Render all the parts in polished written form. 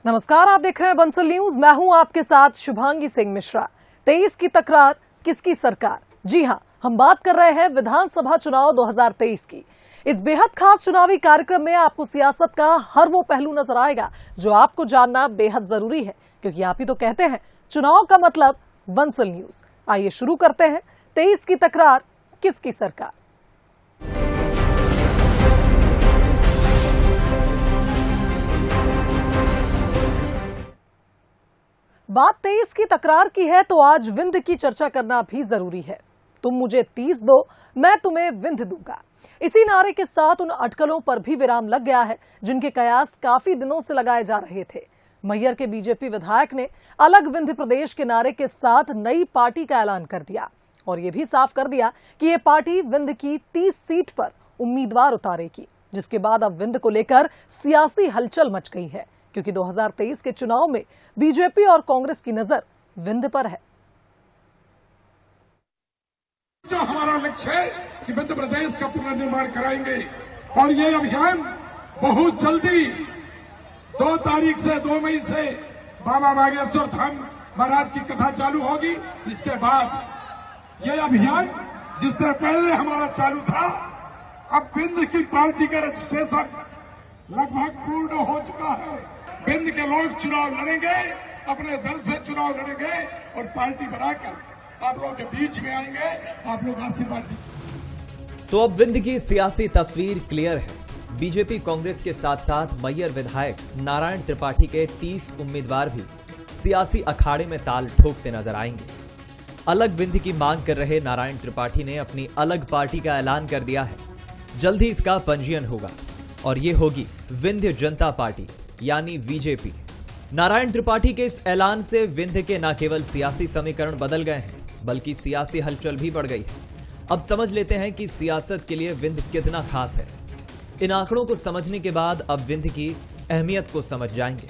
नमस्कार, आप देख रहे हैं बंसल न्यूज। मैं हूं आपके साथ शुभांगी सिंह मिश्रा। 23 की तकरार किसकी सरकार? जी हां, हम बात कर रहे हैं विधानसभा चुनाव 2023 की। इस बेहद खास चुनावी कार्यक्रम में आपको सियासत का हर वो पहलू नजर आएगा जो आपको जानना बेहद जरूरी है, क्योंकि आप ही तो कहते हैं चुनाव का मतलब बंसल न्यूज। आइए शुरू करते हैं। 23 की तकरार किसकी सरकार? बात 23 की तकरार की है तो आज विंध्य की चर्चा करना भी जरूरी है। तुम मुझे 30 दो, मैं तुम्हें विंध्य दूंगा। इसी नारे के साथ उन अटकलों पर भी विराम लग गया है जिनके कयास काफी दिनों से लगाए जा रहे थे। मैहर के बीजेपी विधायक ने अलग विंध्य प्रदेश के नारे के साथ नई पार्टी का ऐलान कर दिया और ये भी साफ कर दिया कि ये पार्टी विंध्य की 30 सीट पर उम्मीदवार उतारेगी, जिसके बाद अब विंध्य को लेकर सियासी हलचल मच गई है, क्योंकि 2023 के चुनाव में बीजेपी और कांग्रेस की नजर विंध्य पर है। जो हमारा लक्ष्य है कि मध्य प्रदेश का पुनर्निर्माण कराएंगे और ये अभियान बहुत जल्दी 2 तारीख से 2 मई से बाबा बागेश्वर धाम महाराज की कथा चालू होगी। इसके बाद ये अभियान जिस तरह पहले हमारा चालू था, अब विंध्य की पार्टी का रजिस्ट्रेशन लगभग पूर्ण हो चुका है। विंध्य के लोग चुनाव लड़ेंगे, अपने दल से चुनाव लड़ेंगे और पार्टी बनाकर आप लोगों के बीच में आएंगे। आप लोग आशीर्वाद दीजिए। तो अब विंध्य की सियासी तस्वीर क्लियर है। बीजेपी कांग्रेस के साथ साथ मैहर विधायक नारायण त्रिपाठी के 30 उम्मीदवार भी सियासी अखाड़े में ताल ठोकते नजर आएंगे। अलग विंध्य की मांग कर रहे नारायण त्रिपाठी ने अपनी अलग पार्टी का ऐलान कर दिया है। जल्द ही इसका पंजीयन होगा और ये होगी विंध्य जनता पार्टी यानी बीजेपी। नारायण त्रिपाठी के इस ऐलान से विंध्य के न केवल सियासी समीकरण बदल गए हैं, बल्कि सियासी हलचल भी बढ़ गई है। अब समझ लेते हैं कि सियासत के लिए विंध्य कितना खास है। इन आंकड़ों को समझने के बाद अब विंध्य की अहमियत को समझ जाएंगे।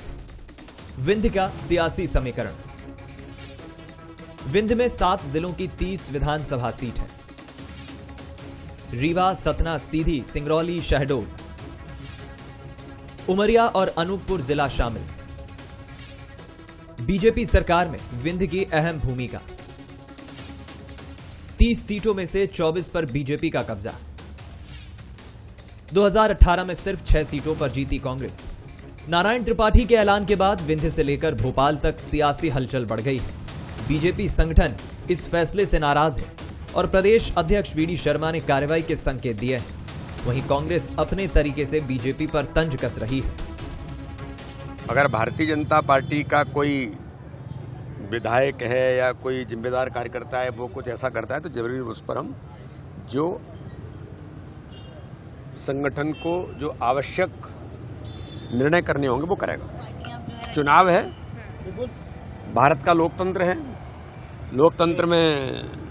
विंध्य का सियासी समीकरण। विंध्य में 7 जिलों की 30 विधानसभा सीट है। रीवा, सतना, सीधी, सिंगरौली, शहडोल, उमरिया और अनूपपुर जिला शामिल। बीजेपी सरकार में विंध्य की अहम भूमिका। 30 सीटों में से 24 पर बीजेपी का कब्जा। 2018 में सिर्फ 6 सीटों पर जीती कांग्रेस। नारायण त्रिपाठी के ऐलान के बाद विंध्य से लेकर भोपाल तक सियासी हलचल बढ़ गई है। बीजेपी संगठन इस फैसले से नाराज है और प्रदेश अध्यक्ष वीडी शर्मा ने कार्रवाई के संकेत दिए हैं। वहीं कांग्रेस अपने तरीके से बीजेपी पर तंज कस रही है। अगर भारतीय जनता पार्टी का कोई विधायक है या कोई जिम्मेदार कार्यकर्ता है, वो कुछ ऐसा करता है तो जरूरी उस पर हम जो संगठन को जो आवश्यक निर्णय करने होंगे वो करेगा। चुनाव है, भारत का लोकतंत्र है। लोकतंत्र में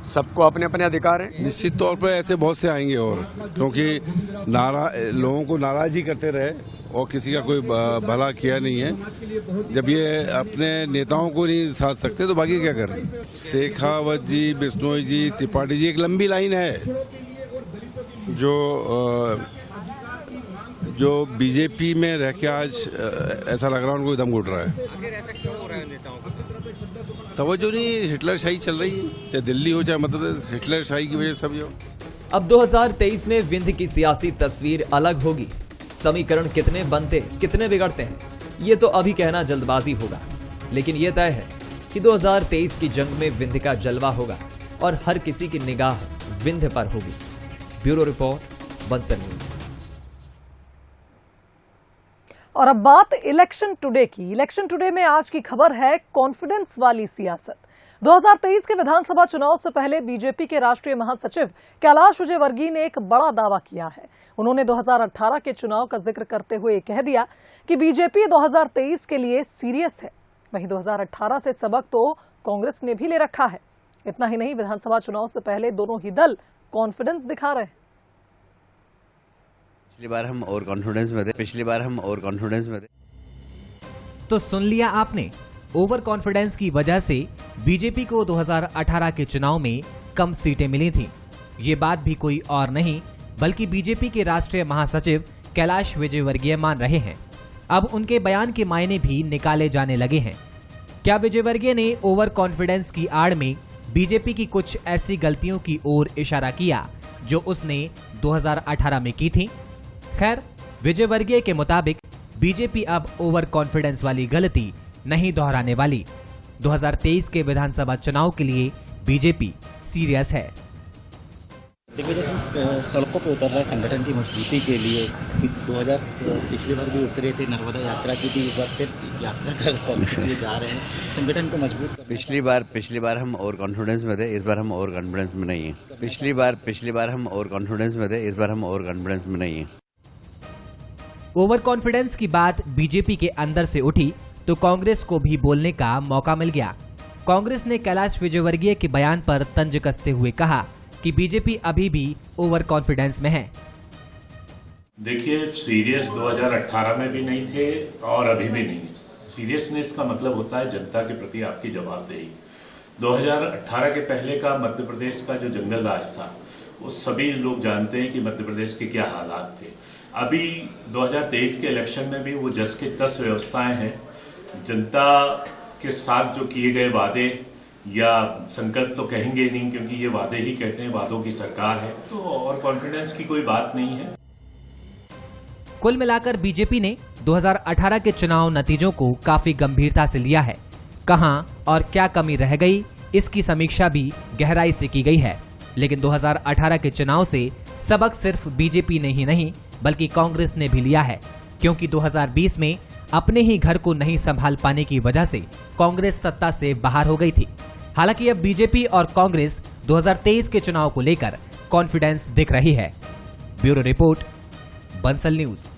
सबको अपने अपने अधिकार हैं। निश्चित तौर पर ऐसे बहुत से आएंगे और क्योंकि लोगों को नाराज ही करते रहे और किसी का कोई भला किया नहीं है। जब ये अपने नेताओं को नहीं साध सकते तो बाकी क्या करें। शेखावत जी, बिश्नोई जी, त्रिपाठी जी, एक लंबी लाइन है जो बीजेपी में रह के आज ऐसा लग रहा है उनको दम घुट रहा है। आखिर ऐसा क्यों हो रहा है नेताओं का? तवज्जो नहीं, हिटलर शाही चल रही है, चाहे दिल्ली हो चाहे मध्य प्रदेश, हिटलर शाही की वजह से सब। अब 2023 में विंध्य की सियासी तस्वीर अलग होगी। समीकरण कितने बनते, कितने बिगड़ते हैं, ये तो अभी कहना जल्दबाजी होगा, लेकिन यह तय है कि 2023 की जंग में विंध्य का जलवा होगा और हर किसी की निगाह विंध्य पर होगी। Bureau report, Bansal news. और अब बात इलेक्शन टुडे की। इलेक्शन टुडे में आज की खबर है कॉन्फिडेंस वाली सियासत। 2023 के विधानसभा चुनाव से पहले बीजेपी के राष्ट्रीय महासचिव कैलाश विजयवर्गीय ने एक बड़ा दावा किया है। उन्होंने 2018 के चुनाव का जिक्र करते हुए कह दिया कि बीजेपी 2023 के लिए सीरियस है। वहीं 2018 से सबक तो कांग्रेस ने भी ले रखा है। इतना ही नहीं, विधानसभा चुनाव से पहले दोनों ही दल कॉन्फिडेंस दिखा रहे हैं। पिछली बार हम और कॉन्फिडेंस में थे। तो सुन लिया आपने, ओवर कॉन्फिडेंस की वजह से बीजेपी को 2018 के चुनाव में कम सीटें मिली थीं। ये बात भी कोई और नहीं बल्कि बीजेपी के राष्ट्रीय महासचिव कैलाश विजयवर्गीय मान रहे हैं। अब उनके बयान के मायने भी निकाले जाने लगे हैं। क्या विजयवर्गीय ने ओवर कॉन्फिडेंस की आड़ में बीजेपी की कुछ ऐसी गलतियों की ओर इशारा किया जो उसने 2018 में की थी? खैर, विजयवर्गीय के मुताबिक बीजेपी अब ओवर कॉन्फिडेंस वाली गलती नहीं दोहराने वाली। 2023 के विधानसभा चुनाव के लिए बीजेपी सीरियस है। देखिए, जैसे सड़कों पर उतर रहा है संगठन की मजबूती के लिए। 2000 पिछली बार भी उतरे थे, नर्मदा यात्रा की थी, इस बार फिर यात्रा करने के लिए जा रहे हैं संगठन को मजबूत करने। पिछली बार हम ओवर कॉन्फिडेंस में थे, इस बार हम ओवर कॉन्फिडेंस में नहीं है। पिछली बार हम ओवर कॉन्फिडेंस में थे, इस बार हम ओवर कॉन्फिडेंस में नहीं है। ओवर कॉन्फिडेंस की बात बीजेपी के अंदर से उठी तो कांग्रेस को भी बोलने का मौका मिल गया। कांग्रेस ने कैलाश विजयवर्गीय के बयान पर तंज कसते हुए कहा कि बीजेपी अभी भी ओवर कॉन्फिडेंस में है। देखिए, सीरियस 2018 में भी नहीं थे और अभी भी नहीं। सीरियसनेस का मतलब होता है जनता के प्रति आपकी जवाबदेही। 2018 के पहले का मध्य प्रदेश का जो जंगल राज था, वो सभी लोग जानते हैं कि मध्य प्रदेश के क्या हालात थे। अभी 2023 के इलेक्शन में भी वो जस के तस व्यवस्थाएं हैं। जनता के साथ जो किए गए वादे या संकल्प तो कहेंगे नहीं, क्योंकि ये वादे ही कहते हैं, वादों की सरकार है, तो और कॉन्फिडेंस की कोई बात नहीं है। कुल मिलाकर बीजेपी ने 2018 के चुनाव नतीजों को काफी गंभीरता से लिया है। कहां और क्या कमी रह गई, इसकी समीक्षा भी गहराई से की गई है। लेकिन 2018 के चुनाव से सबक सिर्फ बीजेपी ने ही नहीं बल्कि कांग्रेस ने भी लिया है, क्योंकि 2020 में अपने ही घर को नहीं संभाल पाने की वजह से कांग्रेस सत्ता से बाहर हो गई थी। हालांकि अब बीजेपी और कांग्रेस 2023 के चुनाव को लेकर कॉन्फिडेंस दिख रही है। Bureau report, Bansal news.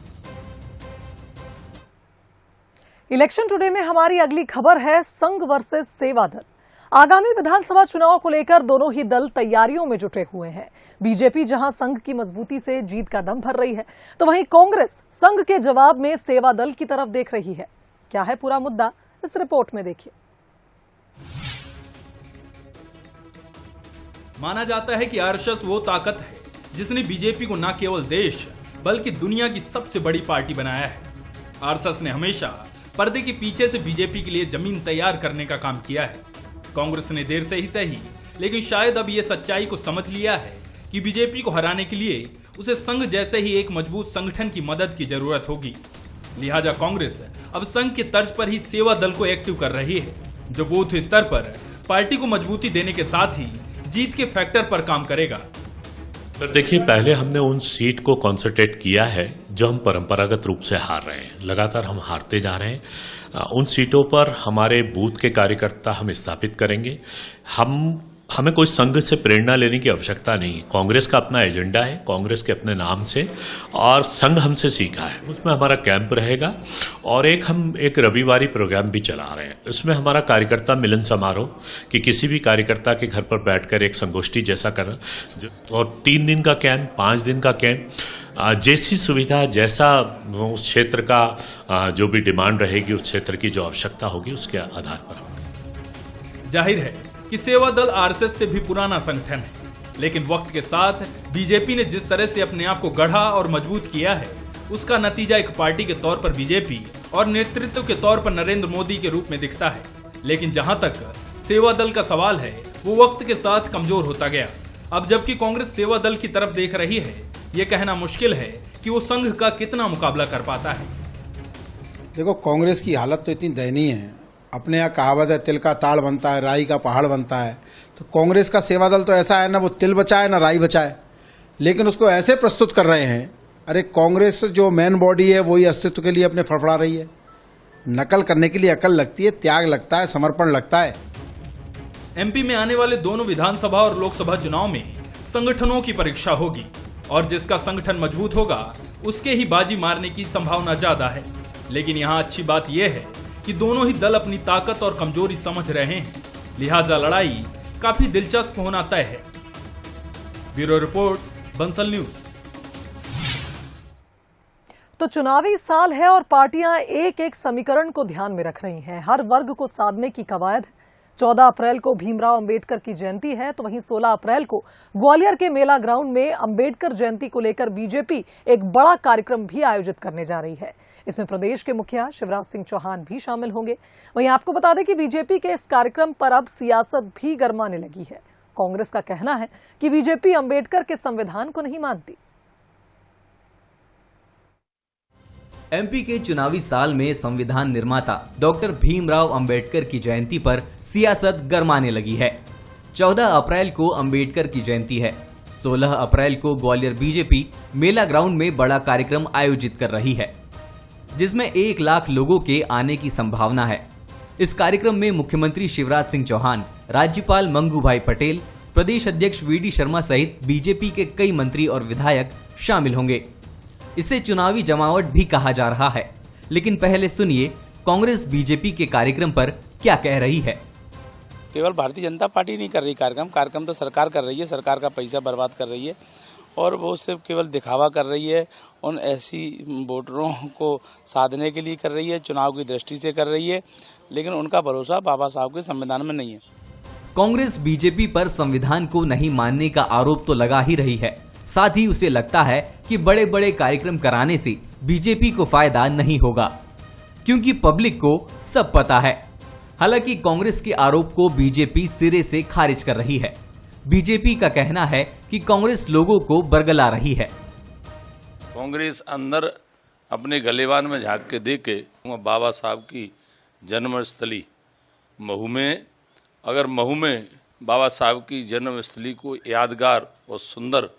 Election today में हमारी अगली खबर है संघ वर्सेस सेवा दल। आगामी विधानसभा चुनाव को लेकर दोनों ही दल तैयारियों में जुटे हुए हैं। बीजेपी जहां संघ की मजबूती से जीत का दम भर रही है, तो वहीं कांग्रेस संघ के जवाब में सेवा दल की तरफ देख रही है। क्या है पूरा मुद्दा, इस रिपोर्ट में देखिए। माना जाता है कि आरएसएस वो ताकत है जिसने बीजेपी को न केवल देश बल्कि दुनिया की सबसे बड़ी पार्टी बनाया है। आरएसएस ने हमेशा पर्दे के पीछे से बीजेपी के लिए जमीन तैयार करने का काम किया है। कांग्रेस ने देर से ही सही, लेकिन शायद अब ये सच्चाई को समझ लिया है कि बीजेपी को हराने के लिए उसे संघ जैसे ही एक मजबूत संगठन की मदद की जरूरत होगी। लिहाजा कांग्रेस अब संघ के तर्ज पर ही सेवा दल को एक्टिव कर रही है, जो बूथ स्तर पर पार्टी को मजबूती देने के साथ ही जीत के फैक्टर पर काम करेगा। पर देखिए, पहले हमने उन सीट को कॉन्सेंट्रेट किया है जो हम परंपरागत रूप से हार रहे हैं। लगातार हम हारते जा रहे हैं। उन सीटों पर हमारे बूथ के कार्यकर्ता हम स्थापित करेंगे। हमें कोई संघ से प्रेरणा लेने की आवश्यकता नहीं। कांग्रेस का अपना एजेंडा है, कांग्रेस के अपने नाम से, और संघ हमसे सीखा है। उसमें हमारा कैंप रहेगा और हम एक रविवारी प्रोग्राम भी चला रहे हैं। इसमें हमारा कार्यकर्ता मिलन समारोह कि किसी भी कार्यकर्ता के घर पर बैठकर एक संगोष्ठी जैसा करना, और 3 दिन का कैंप, 5 दिन का कैंप, जैसी सुविधा, जैसा उस क्षेत्र का जो भी डिमांड रहेगी, उस क्षेत्र की जो आवश्यकता होगी, उसके आधार पर। जाहिर है कि सेवा दल आरएसएस से भी पुराना संगठन है, लेकिन वक्त के साथ बीजेपी ने जिस तरह से अपने आप को गढ़ा और मजबूत किया है, उसका नतीजा एक पार्टी के तौर पर बीजेपी और नेतृत्व के तौर पर नरेंद्र मोदी के रूप में दिखता है। लेकिन जहां तक सेवा दल का सवाल है, वो वक्त के साथ कमजोर होता गया। अब जबकि कांग्रेस सेवा दल की तरफ देख रही है, ये कहना मुश्किल है कि वो संघ का कितना मुकाबला कर पाता है। देखो, कांग्रेस की हालत तो इतनी दयनीय है। अपने यहाँ कहावत है, तिल का ताड़ बनता है, राई का पहाड़ बनता है। तो कांग्रेस का सेवा दल तो ऐसा है, ना वो तिल बचाए ना राई बचाए, लेकिन उसको ऐसे प्रस्तुत कर रहे हैं, अरे कांग्रेस जो मेन बॉडी है वही अस्तित्व के लिए अपने फड़फड़ा रही है। नकल करने के लिए अकल लगती है, त्याग लगता है, समर्पण लगता है। एमपी में आने वाले दोनों विधानसभा और लोकसभा चुनाव में संगठनों की परीक्षा होगी, और जिसका संगठन मजबूत होगा उसके ही बाजी मारने की संभावना ज्यादा है। लेकिन यहाँ अच्छी बात यह है कि दोनों ही दल अपनी ताकत और कमजोरी समझ रहे हैं, लिहाजा लड़ाई काफी दिलचस्प होना तय है। Bureau report, Bansal news. तो चुनावी साल है और पार्टियां एक एक समीकरण को ध्यान में रख रही हैं। हर वर्ग को साधने की कवायद है। 14 अप्रैल को भीमराव अंबेडकर की जयंती है, तो वहीं 16 अप्रैल को ग्वालियर के मेला ग्राउंड में अंबेडकर जयंती को लेकर बीजेपी एक बड़ा कार्यक्रम भी आयोजित करने जा रही है। इसमें प्रदेश के मुखिया शिवराज सिंह चौहान भी शामिल होंगे। वहीं आपको बता दें कि बीजेपी के इस कार्यक्रम पर अब सियासत भी गरमाने लगी है। कांग्रेस का कहना है कि बीजेपी अंबेडकर के संविधान को नहीं मानती। एमपी के चुनावी साल में संविधान निर्माता डॉक्टर भीमराव अंबेडकर की जयंती पर सियासत गरमाने लगी है। 14 अप्रैल को अंबेडकर की जयंती है। 16 अप्रैल को ग्वालियर बीजेपी मेला ग्राउंड में बड़ा कार्यक्रम आयोजित कर रही है, जिसमें 1 लाख लोगों के आने की संभावना है। इस कार्यक्रम में मुख्यमंत्री शिवराज सिंह चौहान, राज्यपाल मंगू भाई पटेल, प्रदेश अध्यक्ष वीडी शर्मा सहित बीजेपी के कई मंत्री और विधायक शामिल होंगे। इसे चुनावी जमावट भी कहा जा रहा है, लेकिन पहले सुनिए कांग्रेस बीजेपी के कार्यक्रम पर क्या कह रही है। केवल भारतीय जनता पार्टी नहीं कर रही कार्यक्रम तो सरकार कर रही है, सरकार का पैसा बर्बाद कर रही है और वो सिर्फ केवल दिखावा कर रही है। उन ऐसी वोटरों को साधने के लिए कर रही है, चुनाव की दृष्टि से कर रही है, लेकिन उनका भरोसा बाबा साहब के संविधान में नहीं है। कांग्रेस बीजेपी पर संविधान को नहीं मानने का आरोप तो लगा ही रही है, साथ ही उसे लगता है कि बड़े बड़े कार्यक्रम कराने से बीजेपी को फायदा नहीं होगा, क्योंकि पब्लिक को सब पता है। हालांकि कांग्रेस के आरोप को बीजेपी सिरे से खारिज कर रही है। बीजेपी का कहना है कि कांग्रेस लोगों को बरगला रही है। कांग्रेस अंदर अपने गलेवान में झांक के देखे बाबा साहब की जन्मस्थली महू में, अगर महू में बाबा साहब की जन्मस्थली को यादगार और सुंदर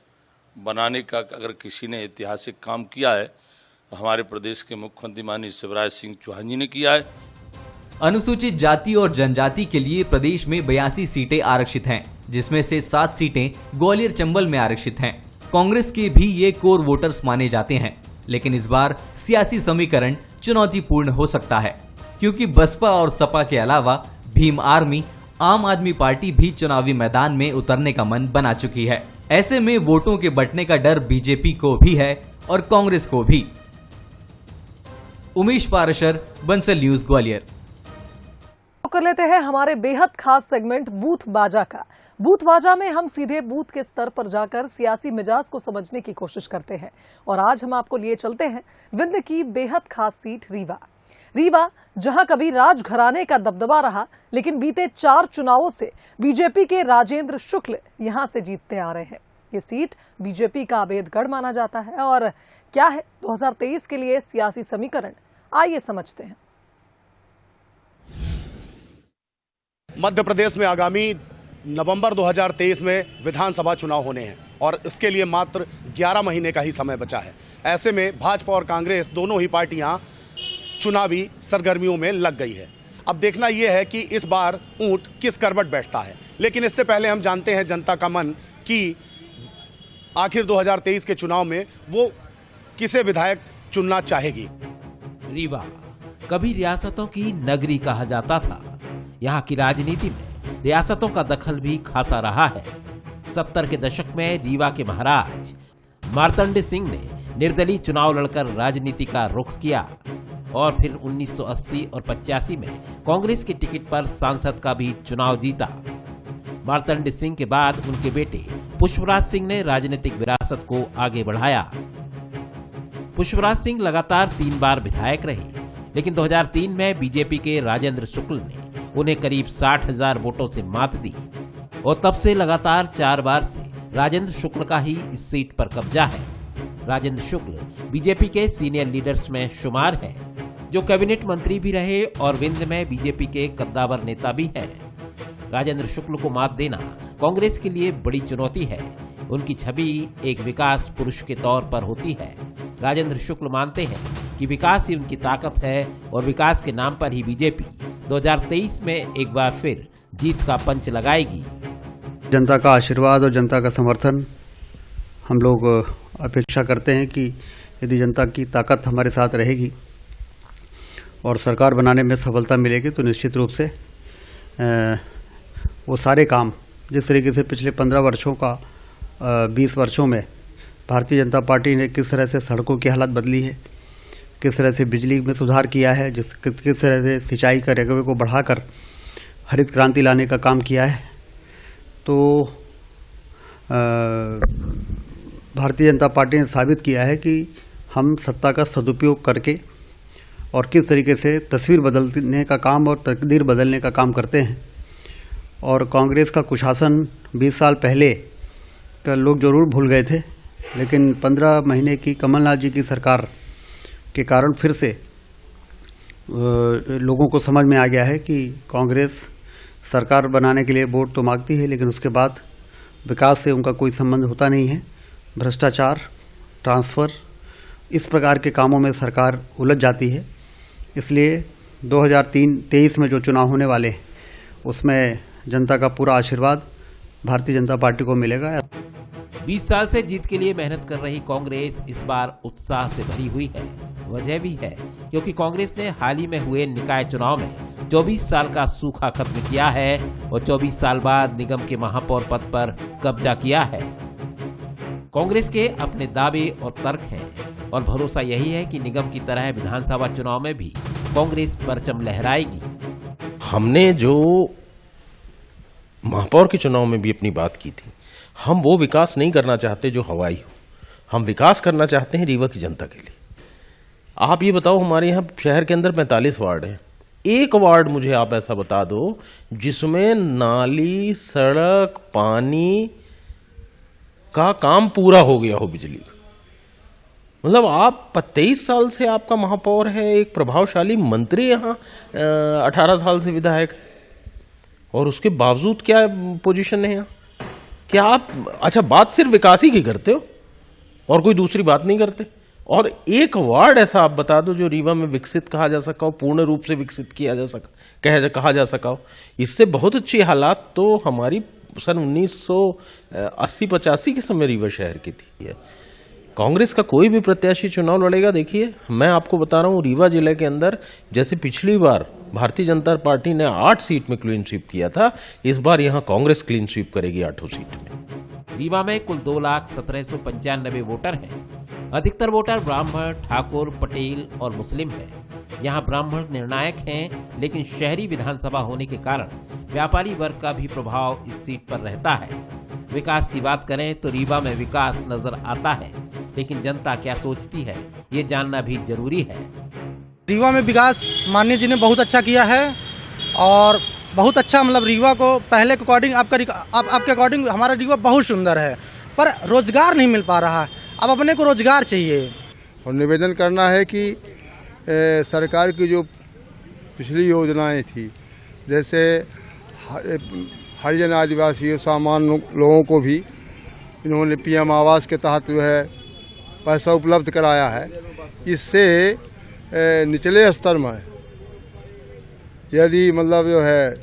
बनाने का अगर किसी ने ऐतिहासिक काम किया है तो हमारे प्रदेश के मुख्यमंत्री माननीय शिवराज सिंह चौहान जी ने किया है। अनुसूचित जाति और जनजाति के लिए प्रदेश में 82 सीटें आरक्षित हैं, जिसमें से 7 सीटें ग्वालियर चंबल में आरक्षित हैं। कांग्रेस के भी ये कोर वोटर्स माने जाते हैं, लेकिन इस बार सियासी समीकरण चुनौतीपूर्ण हो सकता है, क्योंकि बसपा और सपा के अलावा भीम आर्मी, आम आदमी पार्टी भी चुनावी मैदान में उतरने का मन बना चुकी है। ऐसे में वोटों के बंटने का डर बीजेपी को भी है और कांग्रेस को भी। उमेश पारशर, बंसल न्यूज, ग्वालियर। कर लेते हैं हमारे बेहद खास सेगमेंट बूथ बाजा का। बूथ बाजा में हम सीधे बूथ के स्तर पर जाकर सियासी मिजाज को समझने की कोशिश करते हैं, और आज हम आपको लिए चलते हैं विंध्य की बेहद खास सीट रीवा। रीवा जहां कभी राजघराने का दबदबा रहा, लेकिन बीते 4 चुनावों से बीजेपी के राजेंद्र शुक्ल यहां से जीतते आ रहे हैं। ये सीट बीजेपी का अभेदगढ़ माना जाता है, और क्या है 2023 के लिए सियासी समीकरण, आइए समझते हैं। मध्य प्रदेश में आगामी नवंबर 2023 में विधानसभा चुनाव होने हैं और इसके लिए मात्र 11 महीने का ही समय बचा है। ऐसे में भाजपा और कांग्रेस दोनों ही पार्टियां चुनावी सरगर्मियों में लग गई है। अब देखना यह है कि इस बार ऊंट किस करवट बैठता है, लेकिन इससे पहले हम जानते हैं जनता का मन कि आखिर 2023 के चुनाव में वो किसे विधायक चुनना चाहेगी। रीवा कभी रियासतों की नगरी कहा जाता था। यहाँ की राजनीति में रियासतों का दखल भी खासा रहा है। 70 के दशक में रीवा के महाराज मार्तंड सिंह ने निर्दलीय चुनाव लड़कर राजनीति का रुख किया और फिर 1980 और 85 में कांग्रेस के टिकट पर सांसद का भी चुनाव जीता। मार्तंड सिंह के बाद उनके बेटे पुष्पराज सिंह ने राजनीतिक विरासत को आगे बढ़ाया। पुष्पराज सिंह लगातार 3 बार विधायक रहे, लेकिन 2003 में बीजेपी के राजेंद्र शुक्ल ने उन्हें करीब 60,000 वोटों से मात दी और तब से लगातार 4 बार से राजेंद्र शुक्ल का ही इस सीट पर कब्जा है। राजेंद्र शुक्ल बीजेपी के सीनियर लीडर्स में शुमार है, जो कैबिनेट मंत्री भी रहे और विंध्य में बीजेपी के कद्दावर नेता भी हैं। राजेंद्र शुक्ल को मात देना कांग्रेस के लिए बड़ी चुनौती है। उनकी छवि एक विकास पुरुष के तौर पर होती है। राजेंद्र शुक्ल मानते हैं कि विकास ही उनकी ताकत है और विकास के नाम पर ही बीजेपी 2023 में एक बार फिर जीत का पंच लगाएगी। जनता का आशीर्वाद और जनता का समर्थन हम लोग अपेक्षा करते हैं कि यदि जनता की ताकत हमारे साथ रहेगी और सरकार बनाने में सफलता मिलेगी, तो निश्चित रूप से वो सारे काम जिस तरीके से पिछले 15 वर्षों का 20 वर्षों में भारतीय जनता पार्टी ने किस तरह से सड़कों की हालत बदली है, किस तरह से बिजली में सुधार किया है, किस तरह से सिंचाई का रेगवे को बढ़ाकर हरित क्रांति लाने का काम किया है। तो भारतीय जनता पार्टी ने साबित किया है कि हम सत्ता का सदुपयोग करके और किस तरीके से तस्वीर बदलने का काम और तकदीर बदलने का काम करते हैं। और कांग्रेस का कुशासन 20 साल पहले का लोग जरूर भूल गए थे, लेकिन 15 महीने की कमलनाथ जी की सरकार के कारण फिर से लोगों को समझ में आ गया है कि कांग्रेस सरकार बनाने के लिए वोट तो मांगती है, लेकिन उसके बाद विकास से उनका कोई संबंध होता नहीं है। भ्रष्टाचार, ट्रांसफ़र, इस प्रकार के कामों में सरकार उलझ जाती है। इसलिए 2023 में जो चुनाव होने वाले हैं उसमें जनता का पूरा आशीर्वाद भारतीय जनता पार्टी को मिलेगा। 20 साल से जीत के लिए मेहनत कर रही कांग्रेस इस बार उत्साह से भरी हुई है। वजह भी है क्योंकि कांग्रेस ने हाल ही में हुए निकाय चुनाव में 24 साल का सूखा खत्म किया है और 24 साल बाद निगम के महापौर पद पर कब्जा किया है। कांग्रेस के अपने दावे और तर्क हैं और भरोसा यही है कि निगम की तरह विधानसभा चुनाव में भी कांग्रेस परचम लहराएगी। हमने जो महापौर के चुनाव में भी अपनी बात की थी, हम वो विकास नहीं करना चाहते जो हवाई हो, हम विकास करना चाहते हैं रीवा की जनता के लिए। आप ये बताओ, हमारे यहाँ शहर के अंदर 45 वार्ड हैं, एक वार्ड मुझे आप ऐसा बता दो जिसमें नाली, सड़क, पानी का काम पूरा हो गया हो, बिजली का। मतलब आप 23 साल से आपका महापौर है, एक प्रभावशाली मंत्री यहाँ 18 साल से विधायक है, और उसके बावजूद क्या पोजीशन है यहाँ? क्या आप अच्छा बात सिर्फ विकास ही की करते हो और कोई दूसरी बात नहीं करते? और एक वार्ड ऐसा आप बता दो जो रीवा में विकसित कहा जा सका हो, पूर्ण रूप से विकसित किया जा सका, कहा जा सका हो। इससे बहुत अच्छी हालात तो हमारी सन 1980-85 के समय रीवा शहर की थी। कांग्रेस का कोई भी प्रत्याशी चुनाव लड़ेगा, देखिए मैं आपको बता रहा हूँ, रीवा जिले के अंदर जैसे पिछली बार भारतीय जनता पार्टी ने 8 सीट में क्लीन स्वीप किया था, इस बार यहाँ कांग्रेस क्लीन स्वीप करेगी 8 सीट में। रीवा में कुल 2,17,95 वोटर हैं। अधिकतर वोटर ब्राह्मण, ठाकुर, पटेल और मुस्लिम हैं। यहाँ ब्राह्मण निर्णायक हैं, लेकिन शहरी विधानसभा होने के कारण व्यापारी वर्ग का भी प्रभाव इस सीट पर रहता है। विकास की बात करें तो रीवा में विकास नजर आता है, लेकिन जनता क्या सोचती है ये जानना भी जरूरी है। रीवा में विकास माननीय जी ने बहुत अच्छा किया है और बहुत अच्छा, मतलब रीवा को पहले के अकॉर्डिंग आपके अकॉर्डिंग हमारा रीवा बहुत सुंदर है, पर रोजगार नहीं मिल पा रहा है। अब अपने को रोजगार चाहिए। और निवेदन करना है कि सरकार की जो पिछली योजनाएं थी, जैसे हरिजन आदिवासी सामान्य लोगों को भी इन्होंने PM आवास के तहत जो है पैसा उपलब्ध कराया है। इससे निचले स्तर में यदि मतलब जो है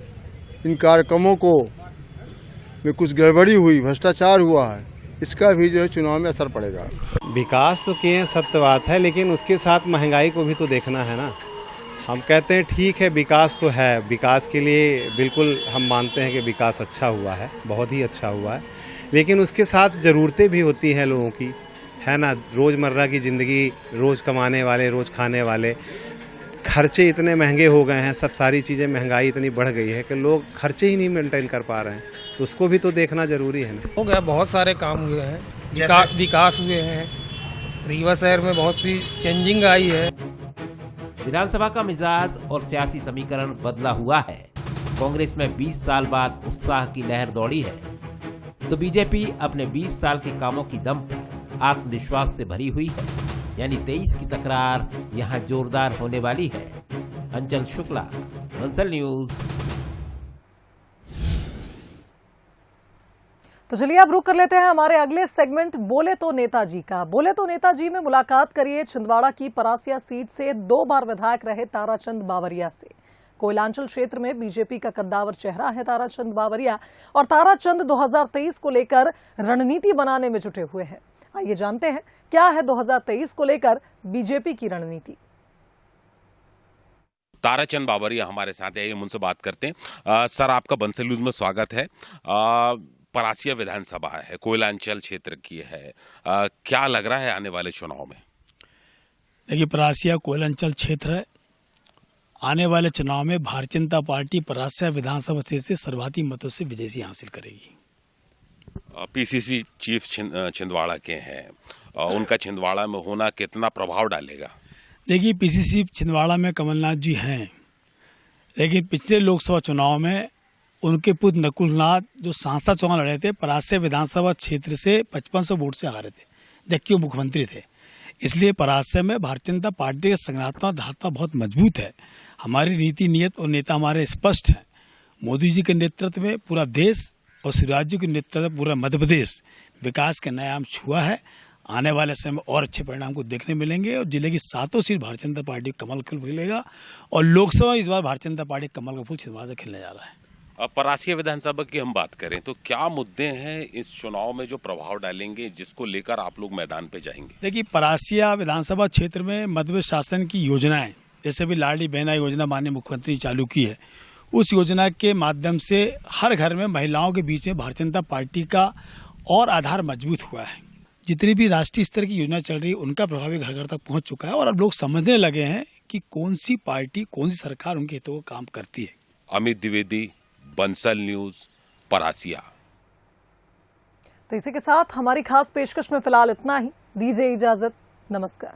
इन कार्यक्रमों को में कुछ गड़बड़ी हुई, भ्रष्टाचार हुआ है, इसका भी जो है चुनाव में असर पड़ेगा। विकास तो किए हैं, सत्य बात है, लेकिन उसके साथ महंगाई को भी तो देखना है ना। हम कहते हैं ठीक है विकास तो है, विकास के लिए बिल्कुल हम मानते हैं कि विकास अच्छा हुआ है, बहुत ही अच्छा हुआ है, लेकिन उसके साथ ज़रूरतें भी होती हैं लोगों की, है ना। रोज़मर्रा की ज़िंदगी, रोज़ कमाने वाले, रोज़ खाने वाले, खर्चे इतने महंगे हो गए हैं, सब सारी चीज़ें, महंगाई इतनी बढ़ गई है कि लोग खर्चे ही नहीं मेंटेन कर पा रहे हैं, तो उसको भी तो देखना ज़रूरी है ना। हो गया, बहुत सारे काम हुए हैं, विकास हुए हैं, रीवा शहर में बहुत सी चेंजिंग आई है। विधानसभा का मिजाज और सियासी समीकरण बदला हुआ है। कांग्रेस में 20 साल बाद उत्साह की लहर दौड़ी है, तो बीजेपी अपने 20 साल के कामों की दम पर आत्मविश्वास से भरी हुई है। यानी 23 की तकरार यहाँ जोरदार होने वाली है। अंचल शुक्ला, बंसल न्यूज। तो चलिए अब रुक कर लेते हैं हमारे अगले सेगमेंट बोले तो नेताजी का। बोले तो नेताजी में मुलाकात करिए छिंदवाड़ा की परासिया सीट से 2 बार विधायक रहे ताराचंद बावरिया से। कोयलांचल क्षेत्र में बीजेपी का कद्दावर चेहरा है ताराचंद बावरिया, और ताराचंद 2023 को लेकर रणनीति बनाने में जुटे हुए हैं। आइए जानते हैं क्या है 2023 को लेकर बीजेपी की रणनीति। ताराचंद बावरिया हमारे साथ है, हम उनसे बात करते हैं। सर, आपका बंसल न्यूज में स्वागत है। परासिया विधानसभा है, कोयलांचल क्षेत्र की है, क्या लग रहा है आने वाले चुनाव में? देखिए, परासिया कोयलांचल क्षेत्र है, आने वाले चुनाव में भारतीय जनता पार्टी परासिया विधानसभा क्षेत्र से सर्वाधिक मतों से विजय हासिल करेगी। पीसीसी चीफ छिंदवाड़ा के हैं, उनका छिंदवाड़ा में होना कितना प्रभाव डालेगा? देखिए, पीसीसी छिंदवाड़ा में कमलनाथ जी हैं, लेकिन पिछले लोकसभा चुनाव में उनके पुत्र नकुलनाथ जो सांसद चुनाव लड़े थे परासिया विधानसभा क्षेत्र से 5500 वोट से हारे थे, जबकि वो मुख्यमंत्री थे। इसलिए परासिया में भारतीय जनता पार्टी का संगठनात्मक ढांचा बहुत मजबूत है। हमारी नीति नियत और नेता हमारे स्पष्ट हैं। मोदी जी के नेतृत्व में पूरा देश और शिवराज जी के नेतृत्व में पूरा मध्य प्रदेश विकास के नया आयाम छुआ है। आने वाले समय में और अच्छे परिणाम को देखने मिलेंगे और जिले की 7 सीट भारतीय जनता पार्टी कमल फूल खिलेगा और लोकसभा इस बार भारतीय जनता पार्टी कमल का फूल छिंदवाड़ा से खिलने जा रहा है। अब परासिया विधानसभा की हम बात करें तो क्या मुद्दे हैं इस चुनाव में जो प्रभाव डालेंगे, जिसको लेकर आप लोग मैदान पे जाएंगे? देखिए, परासिया विधानसभा क्षेत्र में मध्य प्रदेश शासन की योजनाएं, जैसे भी लाडली बहना योजना माननीय मुख्यमंत्री चालू की है, उस योजना के माध्यम से हर घर में महिलाओं के बीच में भारतीय जनता पार्टी का और आधार मजबूत हुआ है। जितनी भी राष्ट्रीय स्तर की योजना चल रही है उनका प्रभाव घर घर तक पहुंच चुका है और अब लोग समझने लगे हैं कि कौन सी पार्टी, कौन सी सरकार उनके हितों को काम करती है। अमित द्विवेदी, बंसल न्यूज, परासिया। तो इसी के साथ हमारी खास पेशकश में फिलहाल इतना ही। दीजिए इजाजत, नमस्कार।